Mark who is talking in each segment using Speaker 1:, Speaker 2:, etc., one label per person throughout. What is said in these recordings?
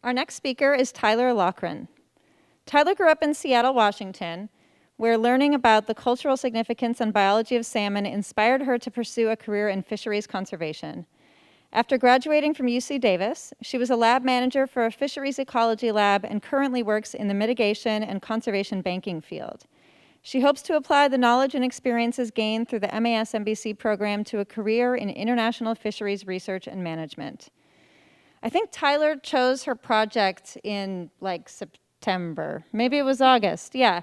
Speaker 1: Our next speaker is Tyler Lochren. Tyler grew up in Seattle, Washington, where learning about the cultural significance and biology of salmon inspired her to pursue a career in fisheries conservation. After graduating from UC Davis, she was a lab manager for a fisheries ecology lab and currently works in the mitigation and conservation banking field. She hopes to apply the knowledge and experiences gained through the MAS-MBC program to a career in international fisheries research and management. I think Tyler chose her project in like September. Maybe it was August, yeah.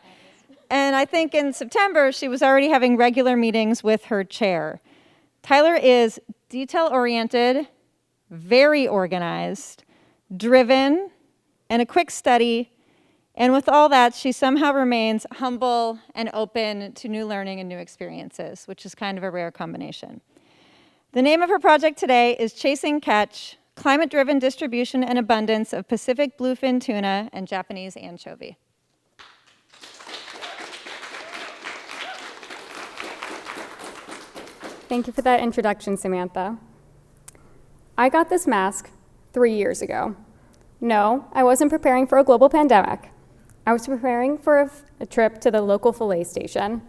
Speaker 1: And I think in September, she was already having regular meetings with her chair. Tyler is detail-oriented, very organized, driven, and a quick study. And with all that, she somehow remains humble and open to new learning and new experiences, which is kind of a rare combination. The name of her project today is Chasing Catch, Climate-Driven Distribution and Abundance of Pacific Bluefin Tuna and Japanese Anchovy.
Speaker 2: Thank you for that introduction, Samantha. I got this mask 3 years ago. No, I wasn't preparing for a global pandemic. I was preparing for a trip to the local fillet station.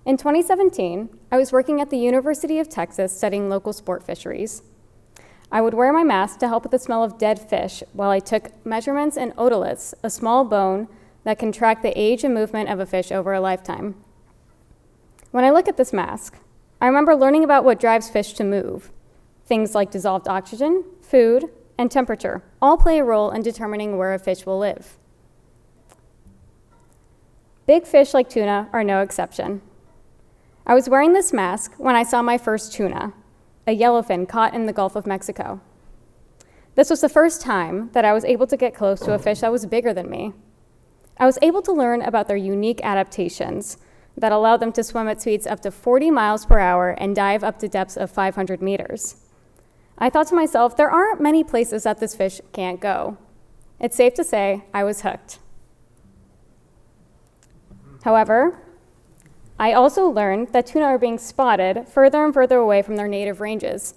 Speaker 2: In 2017, I was working at the University of Texas studying local sport fisheries. I would wear my mask to help with the smell of dead fish while I took measurements in otoliths, a small bone that can track the age and movement of a fish over a lifetime. When I look at this mask, I remember learning about what drives fish to move. Things like dissolved oxygen, food, and temperature all play a role in determining where a fish will live. Big fish like tuna are no exception. I was wearing this mask when I saw my first tuna, a yellowfin caught in the Gulf of Mexico. This was the first time that I was able to get close to a fish that was bigger than me. I was able to learn about their unique adaptations that allow them to swim at speeds up to 40 miles per hour and dive up to depths of 500 meters. I thought to myself, there aren't many places that this fish can't go. It's safe to say I was hooked. However, I also learned that tuna are being spotted further and further away from their native ranges.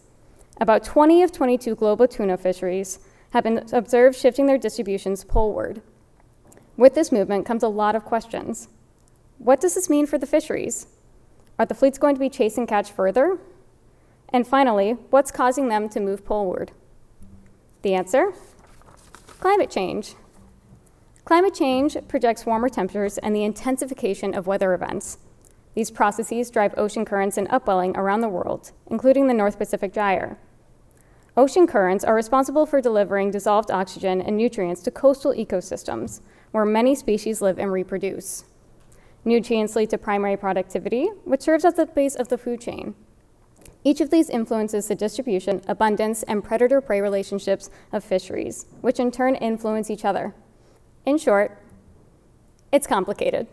Speaker 2: About 20 of 22 global tuna fisheries have been observed shifting their distributions poleward. With this movement comes a lot of questions. What does this mean for the fisheries? Are the fleets going to be chasing catch further? And finally, what's causing them to move poleward? The answer? Climate change. Climate change projects warmer temperatures and the intensification of weather events. These processes drive ocean currents and upwelling around the world, including the North Pacific Gyre. Ocean currents are responsible for delivering dissolved oxygen and nutrients to coastal ecosystems, where many species live and reproduce. Nutrients lead to primary productivity, which serves as the base of the food chain. Each of these influences the distribution, abundance, and predator-prey relationships of fisheries, which in turn influence each other. In short, it's complicated.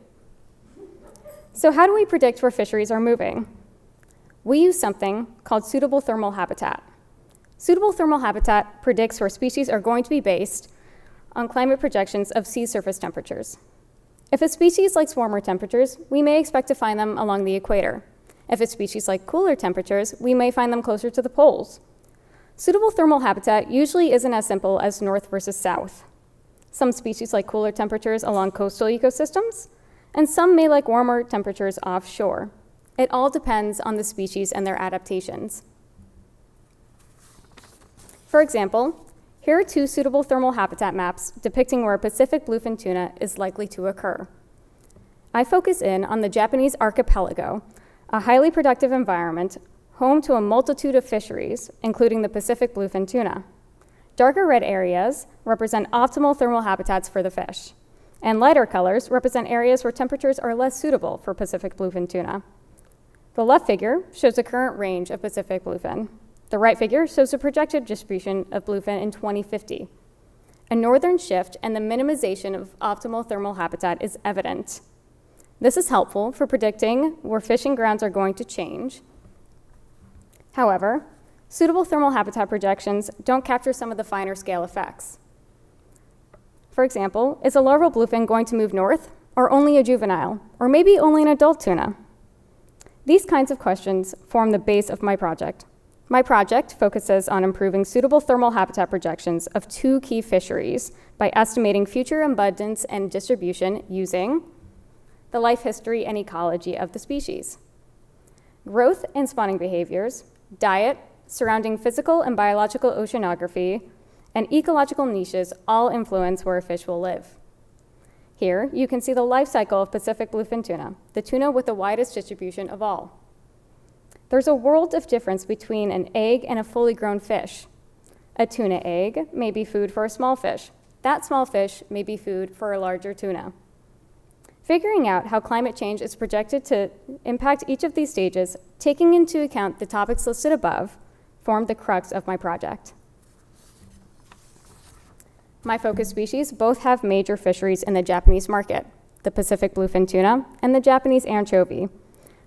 Speaker 2: So how do we predict where fisheries are moving? We use something called suitable thermal habitat. Suitable thermal habitat predicts where species are going to be based on climate projections of sea surface temperatures. If a species likes warmer temperatures, we may expect to find them along the equator. If a species likes cooler temperatures, we may find them closer to the poles. Suitable thermal habitat usually isn't as simple as north versus south. Some species like cooler temperatures along coastal ecosystems, and some may like warmer temperatures offshore. It all depends on the species and their adaptations. For example, here are 2 suitable thermal habitat maps depicting where Pacific bluefin tuna is likely to occur. I focus in on the Japanese archipelago, a highly productive environment home to a multitude of fisheries, including the Pacific bluefin tuna. Darker red areas represent optimal thermal habitats for the fish, and lighter colors represent areas where temperatures are less suitable for Pacific bluefin tuna. The left figure shows the current range of Pacific bluefin. The right figure shows the projected distribution of bluefin in 2050. A northern shift and the minimization of optimal thermal habitat is evident. This is helpful for predicting where fishing grounds are going to change. However, suitable thermal habitat projections don't capture some of the finer scale effects. For example, is a larval bluefin going to move north, or only a juvenile, or maybe only an adult tuna? These kinds of questions form the base of my project. My project focuses on improving suitable thermal habitat projections of 2 key fisheries by estimating future abundance and distribution using the life history and ecology of the species, growth and spawning behaviors, diet, surrounding physical and biological oceanography, and ecological niches all influence where a fish will live. Here, you can see the life cycle of Pacific bluefin tuna, the tuna with the widest distribution of all. There's a world of difference between an egg and a fully grown fish. A tuna egg may be food for a small fish. That small fish may be food for a larger tuna. Figuring out how climate change is projected to impact each of these stages, taking into account the topics listed above, formed the crux of my project. My focus species both have major fisheries in the Japanese market, the Pacific bluefin tuna and the Japanese anchovy.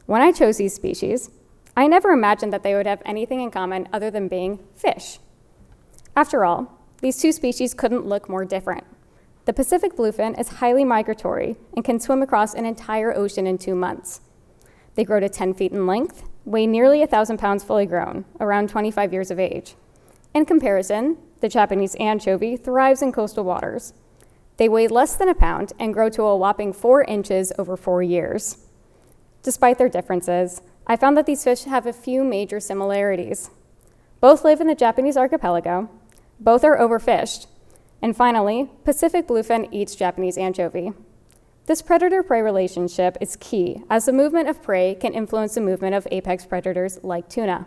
Speaker 2: When I chose these species, I never imagined that they would have anything in common other than being fish. After all, these 2 species couldn't look more different. The Pacific bluefin is highly migratory and can swim across an entire ocean in 2 months. They grow to 10 feet in length, weigh nearly 1,000 pounds fully grown, around 25 years of age. In comparison, the Japanese anchovy thrives in coastal waters. They weigh less than a pound and grow to a whopping 4 inches over 4 years. Despite their differences, I found that these fish have a few major similarities. Both live in the Japanese archipelago, both are overfished, and finally, Pacific bluefin eats Japanese anchovy. This predator-prey relationship is key, as the movement of prey can influence the movement of apex predators like tuna.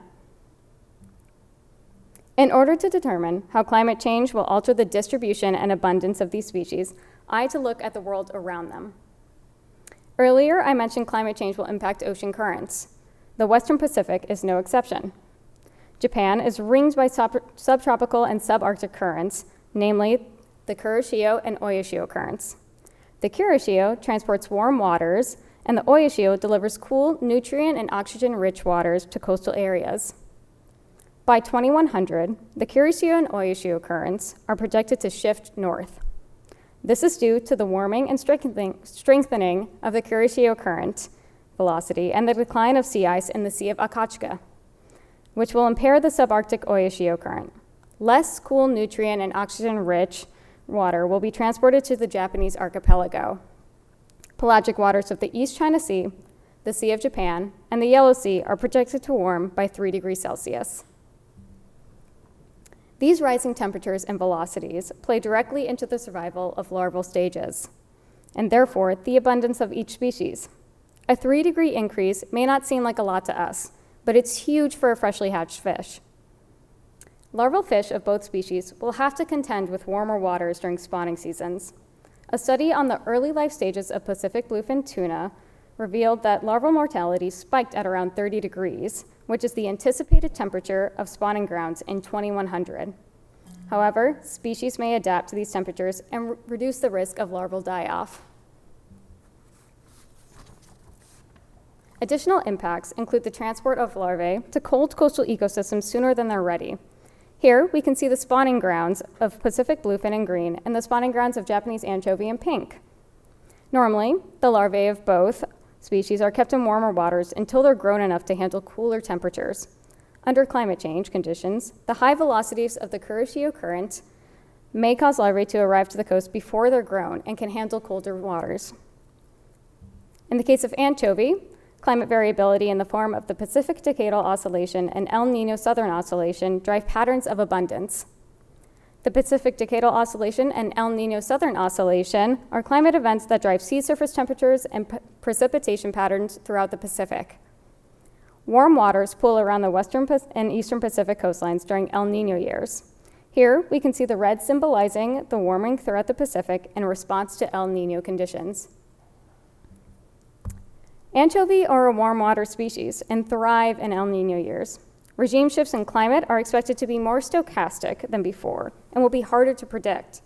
Speaker 2: In order to determine how climate change will alter the distribution and abundance of these species, I had to look at the world around them. Earlier, I mentioned climate change will impact ocean currents. The Western Pacific is no exception. Japan is ringed by subtropical and subarctic currents, namely the Kuroshio and Oyashio currents. The Kuroshio transports warm waters, and the Oyashio delivers cool, nutrient and oxygen-rich waters to coastal areas. By 2100, the Kuroshio and Oyashio currents are projected to shift north. This is due to the warming and strengthening of the Kuroshio current velocity and the decline of sea ice in the Sea of Okhotska, which will impair the subarctic Oyashio current. Less cool, nutrient, and oxygen-rich water will be transported to the Japanese archipelago. Pelagic waters of the East China Sea, the Sea of Japan, and the Yellow Sea are projected to warm by 3 degrees Celsius. These rising temperatures and velocities play directly into the survival of larval stages, and therefore the abundance of each species. A 3-degree increase may not seem like a lot to us, but it's huge for a freshly hatched fish. Larval fish of both species will have to contend with warmer waters during spawning seasons. A study on the early life stages of Pacific bluefin tuna revealed that larval mortality spiked at around 30 degrees, which is the anticipated temperature of spawning grounds in 2100. However, species may adapt to these temperatures and reduce the risk of larval die-off. Additional impacts include the transport of larvae to cold coastal ecosystems sooner than they're ready. Here, we can see the spawning grounds of Pacific bluefin in green and the spawning grounds of Japanese anchovy in pink. Normally, the larvae of both species are kept in warmer waters until they're grown enough to handle cooler temperatures. Under climate change conditions, the high velocities of the Kuroshio current may cause larvae to arrive to the coast before they're grown and can handle colder waters. In the case of anchovy, climate variability in the form of the Pacific Decadal Oscillation and El Niño Southern Oscillation drive patterns of abundance. The Pacific Decadal Oscillation and El Niño Southern Oscillation are climate events that drive sea surface temperatures and precipitation patterns throughout the Pacific. Warm waters pool around the western and eastern Pacific coastlines during El Niño years. Here, we can see the red symbolizing the warming throughout the Pacific in response to El Niño conditions. Anchovy are a warm water species and thrive in El Niño years. Regime shifts in climate are expected to be more stochastic than before and will be harder to predict.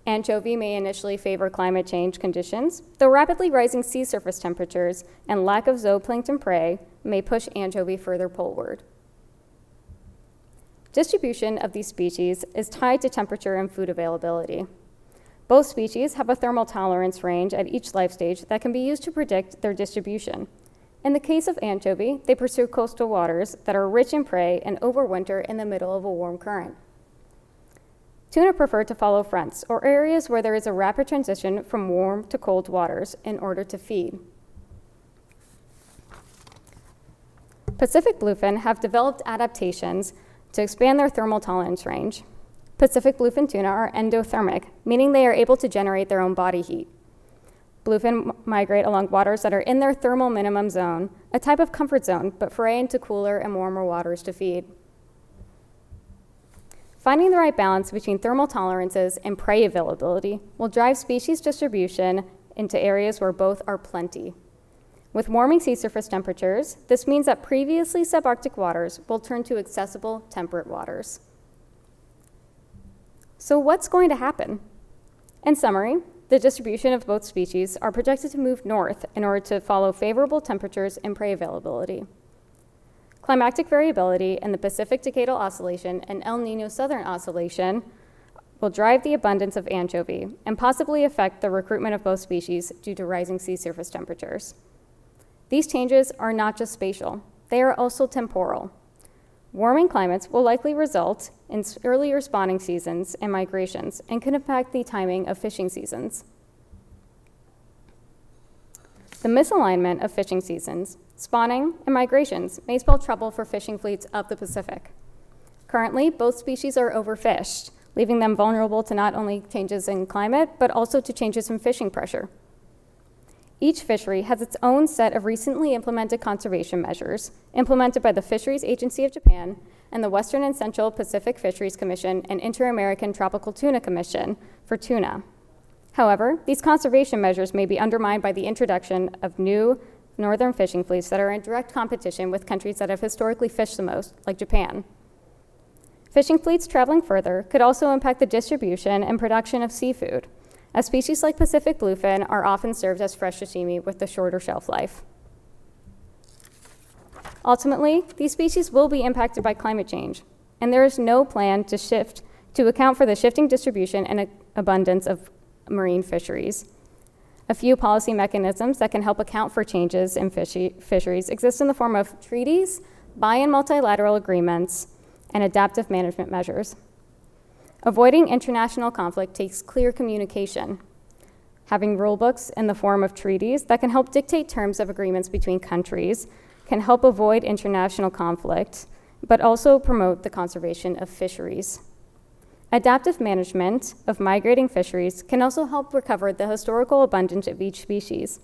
Speaker 2: Anchovy may initially favor climate change conditions, though rapidly rising sea surface temperatures and lack of zooplankton prey may push anchovy further poleward. Distribution of these species is tied to temperature and food availability. Both species have a thermal tolerance range at each life stage that can be used to predict their distribution. In the case of anchovy, they pursue coastal waters that are rich in prey and overwinter in the middle of a warm current. Tuna prefer to follow fronts, or areas where there is a rapid transition from warm to cold waters in order to feed. Pacific bluefin have developed adaptations to expand their thermal tolerance range. Pacific bluefin tuna are endothermic, meaning they are able to generate their own body heat. Bluefin migrate along waters that are in their thermal minimum zone, a type of comfort zone, but foray into cooler and warmer waters to feed. Finding the right balance between thermal tolerances and prey availability will drive species distribution into areas where both are plenty. With warming sea surface temperatures, this means that previously subarctic waters will turn to accessible temperate waters. So what's going to happen? In summary, the distribution of both species are projected to move north in order to follow favorable temperatures and prey availability. Climatic variability in the Pacific Decadal Oscillation and El Niño Southern Oscillation will drive the abundance of anchovy and possibly affect the recruitment of both species due to rising sea surface temperatures. These changes are not just spatial, they are also temporal. Warming climates will likely result in earlier spawning seasons and migrations and can impact the timing of fishing seasons. The misalignment of fishing seasons, spawning, and migrations may spell trouble for fishing fleets of the Pacific. Currently, both species are overfished, leaving them vulnerable to not only changes in climate, but also to changes in fishing pressure. Each fishery has its own set of recently implemented conservation measures, implemented by the Fisheries Agency of Japan and the Western and Central Pacific Fisheries Commission and Inter-American Tropical Tuna Commission for tuna. However, these conservation measures may be undermined by the introduction of new northern fishing fleets that are in direct competition with countries that have historically fished the most, like Japan. Fishing fleets traveling further could also impact the distribution and production of seafood, as species like Pacific bluefin are often served as fresh sashimi with a shorter shelf life. Ultimately, these species will be impacted by climate change, and there is no plan to account for the shifting distribution and abundance of marine fisheries. A few policy mechanisms that can help account for changes in fisheries exist in the form of treaties, bi- and multilateral agreements, and adaptive management measures. Avoiding international conflict takes clear communication. Having rulebooks in the form of treaties that can help dictate terms of agreements between countries can help avoid international conflict, but also promote the conservation of fisheries. Adaptive management of migrating fisheries can also help recover the historical abundance of each species.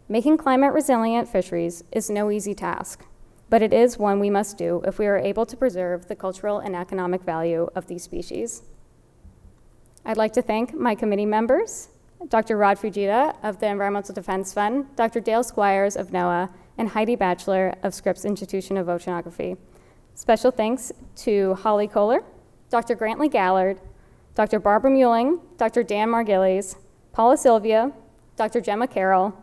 Speaker 2: Making climate-resilient fisheries is no easy task, but it is one we must do if we are able to preserve the cultural and economic value of these species. I'd like to thank my committee members, Dr. Rod Fujita of the Environmental Defense Fund, Dr. Dale Squires of NOAA, and Heidi Batchelor of Scripps Institution of Oceanography. Special thanks to Holly Kohler, Dr. Grantley Gallard, Dr. Barbara Muehling, Dr. Dan Margillies, Paula Sylvia, Dr. Gemma Carroll,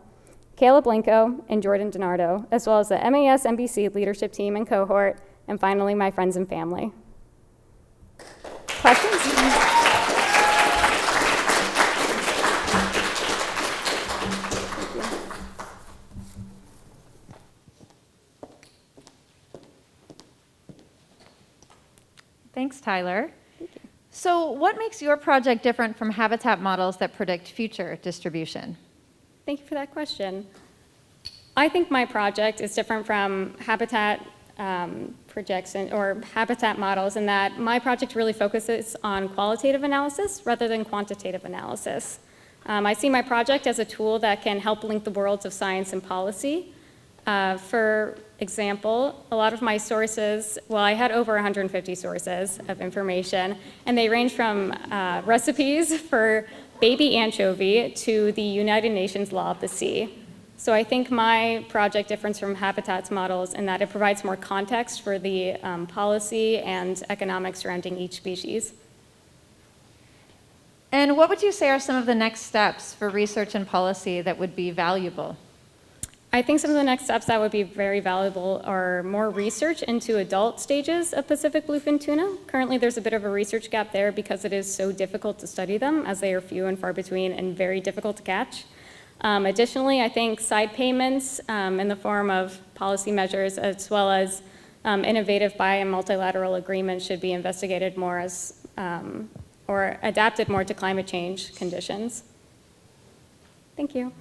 Speaker 2: Caleb Blinko, and Jordan DiNardo, as well as the MAS NBC leadership team and cohort, and finally, my friends and family. Questions?
Speaker 1: Thanks, Tyler. Thank you. So what makes your project different from habitat models that predict future distribution?
Speaker 2: Thank you for that question. I think my project is different from habitat projection or habitat models in that my project really focuses on qualitative analysis rather than quantitative analysis. I see my project as a tool that can help link the worlds of science and policy. For example, a lot of my sources, well, I had over 150 sources of information, and they range from recipes for baby anchovy to the United Nations Law of the Sea. So I think my project differs from habitats models in that it provides more context for the policy and economics surrounding each species.
Speaker 1: And what would you say are some of the next steps for research and policy that would be valuable?
Speaker 2: I think some of the next steps that would be very valuable are more research into adult stages of Pacific bluefin tuna. Currently, there's a bit of a research gap there because it is so difficult to study them, as they are few and far between and very difficult to catch. Additionally, I think side payments in the form of policy measures as well as innovative bi- and multilateral agreements should be investigated more as, or adapted more to climate change conditions. Thank you.